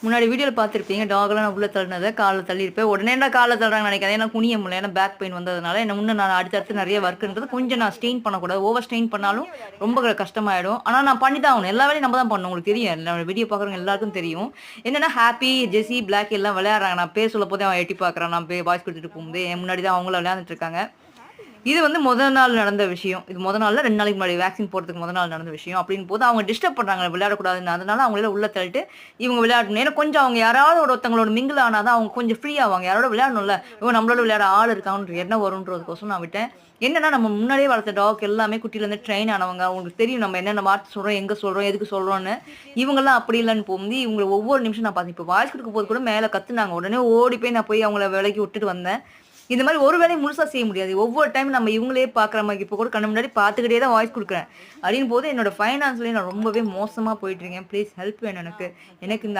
முன்னாடி வீடியோல பார்த்துருப்பீங்க. டாக்லாம் நான் உள்ள தள்ளினத கால்ல தள்ளியிருப்பேன். உடனே நான் கால்ல தள்ளுறாங்கன்னு நினைக்காதீங்க. ஏன்னா குனிய முடியல. ஏன்னா பேக் பெயின் வந்ததுனால, என்ன இன்னும் நான் அடுத்தடுத்து நெறைய ஒர்க்ன்றது கொஞ்சம் நான் ஸ்ட்ரெயின் பண்ணக்கூடாது. ஓவர் ஸ்ட்ரெயின் பண்ணாலும் ரொம்ப கஷ்டமாயிடும். ஆனா நான் பண்ணி தான் ஆகணும். எல்லா வேலையும் நம்ம தான் பண்ணணும். உங்களுக்கு தெரியும். என்னோட வீடியோ பார்க்குறவங்க எல்லாருக்கும் தெரியும். என்னன்னா ஹேப்பி, ஜெஸி, பிளாக் எல்லாம் விளையாடுறாங்க. நான் பேர் சொல்லப்போதே அவன் எட்டி பார்க்குறான். நான் வாய்ஸ் குடுத்துட்டு போகும்போது, என் முன்னாடி தான் அவங்களும் விளையாண்டுட்டு இருக்காங்க. இது வந்து முதல் நாள் நடந்த விஷயம். இது முதல் நாள்ல 2 நாளைக்கு முன்னாடி வேக்சின் போடுறதுக்கு முதல் நாள் நடந்த விஷயம். அப்படின்னு போது அவங்க டிஸ்டர்ப் பண்றாங்க விளையாடக்கூடாதுன்னு. அதனால அவங்கள உள்ள தள்ளிட்டு இவங்க விளையாடணும். ஏன்னா கொஞ்சம் அவங்க யாராவது ஒருத்தங்களோட மிங்கிள் ஆனா தான் அவங்க கொஞ்சம் ஃப்ரீ ஆவாங்க. யாரோட விளையாடணும்ல. நம்மளோட விளையாட ஆள் இருக்காங்கன்ற எண்ணம் வரும்ன்றதுக்கோசரம் நான் விட்டேன். என்னன்னா நம்ம முன்னாடியே வளர்த்த டாக் எல்லாமே குட்டியிலேருந்து ட்ரெயின் ஆனவங்க. அவங்களுக்கு தெரியும் நம்ம என்னென்ன வார்த்தை சொல்றோம், எங்க சொல்றோம், எதுக்கு சொல்றோம்னு. இவங்கலாம் அப்படி இல்லன்னு போகும்போது இவங்கள ஒவ்வொரு நிமிஷம் நான் பார்த்தேன். இப்போ வாய்ஸ் குடுக்கும்போது கூட மேல கத்துனாங்க. உடனே ஓடி போய் நான் போய் அவங்கள விலக்கி விட்டுட்டு வந்தேன். இந்த மாரி ஒரு வேலையும் முழுசா செய்ய முடியாது. ஒவ்வொரு டைம் நம்ம இவங்களே பார்க்குற மாரி இப்போ கூட கண்ணு முன்னாடி பார்த்துக்கிட்டே தான் வாய்ஸ் குடுக்குறேன். அப்படின்னும் போது என்னோட ஃபைனான்ஸ்லயும் நான் ரொம்பவே மோசமா போயிட்டு இருக்கேன். ப்ளீஸ் ஹெல்ப் வேணும் எனக்கு. எனக்கு இந்த